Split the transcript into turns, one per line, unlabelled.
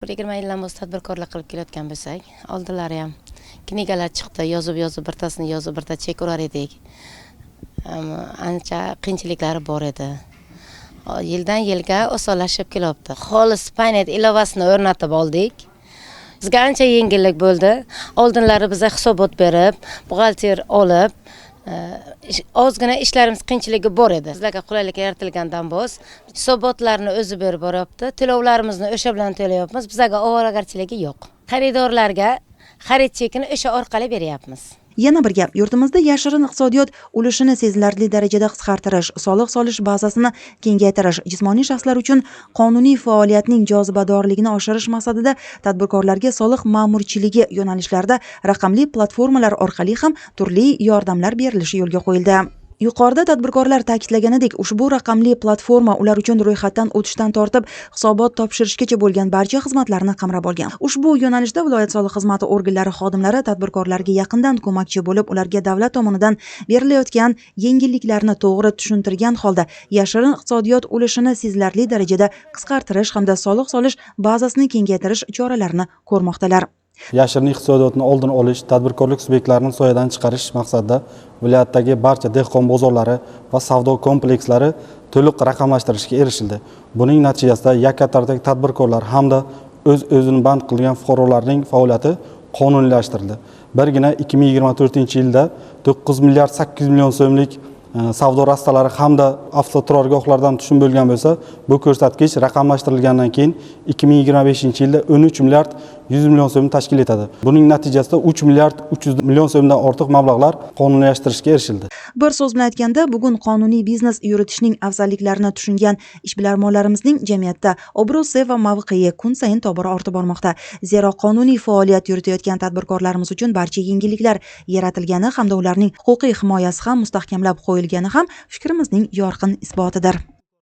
20 yildan beri tadbirkorlik qilib kelayotgan bo'lsak, oldinlari ham knigalar chiqdi, yozib birtasini yozib birta chek urar edik. Ancha qiyinchiliklari bor edi. Yildan yilga osonlashib kelyapti. Xolis paynet ilovasini o'rnatib oldik. Bizga ancha yengillik bo'ldi. Oldinlari biz hisobot berib, buxgalter olib, ozgina ishlarimiz qiyinchiligi bor edi. Bizlarga qulaylik yaratilgandan bo'z, hisobotlarni o'zi berib boryapti. To'lovlarimizni o'sha bilan to'layapmiz. Bizlarga ovoragarchiligi yo'q. Xaridorlarga xarid chekini o'sha orqali beryapmiz.
Yana bir gap, yurtimizda yashirin iqtisodiyot ulushini sezilarli darajada qisqartirish, soliq solish bazasini kengaytirish, jismoniy shaxslar uchun qonuniy faoliyatning jozibadorligini oshirish maqsadida tadbirkorlarga soliq ma'murchiligi yo'nalishlarida raqamli platformalar orqali ham turli yordamlar berilishi yo'lga qo'yildi. Yuqorida tadbirkorlar ta'kidlaganidek, ushbu raqamli platforma ular uchun ro'yxatdan o'tishdan tortib hisobot topshirishgacha bo'lgan barcha xizmatlarni qamrab olgan. Ushbu yo'nalishda viloyat soliq xizmati organlari xodimlari tadbirkorlarga yaqindan ko'makchi bo'lib, ularga davlat tomonidan berilayotgan yengilliklarni to'g'ri tushuntirgan holda yashirin iqtisodiyot ulushini sezilarli darajada qisqartirish hamda soliq solish bazasini kengaytirish choralarini ko'rmoqdalar.
Yashirin iqtisodiyotni oldini olish, tadbirkorlik subyektlarining soyadan chiqarish maqsadida viloyatdagi barcha dehqon bozorlari va savdo komplekslari to'liq raqamlashtirishga erishildi. Buning natijasida yakka-tartibdagi tadbirkorlar hamda o'z-o'zini band qilgan fuqarolarning faoliyati qonuniylashtirildi. Birgina 2024-yilda 9 milliard 800 million so'mlik savdo rastalari hamda avtoturargohlardan tushum bo'lgan bo'lsa, bu ko'rsatkich raqamlashtirilgandan keyin 2025-yilda 13 milliard 100 million so'mni tashkil etadi. Buning natijasida 3 milliard 300 million so'mdan ortiq mablag'lar qonuniylashtirishga erishildi.
Bir so'z bilan aytganda, bugun qonuniy biznes yuritishning afzalliklarini tushungan ishbilarmonlarimizning jamiyatda obro'si va mavqei kun sayin tobora ortib bormoqda. Zero qonuniy faoliyat yuritayotgan tadbirkorlarimiz uchun barcha yengilliklar yaratilgani hamda ularning huquqiy himoyasi ham mustahkamlab qo'yilgani ham fikrimizning yorqin isbotidir.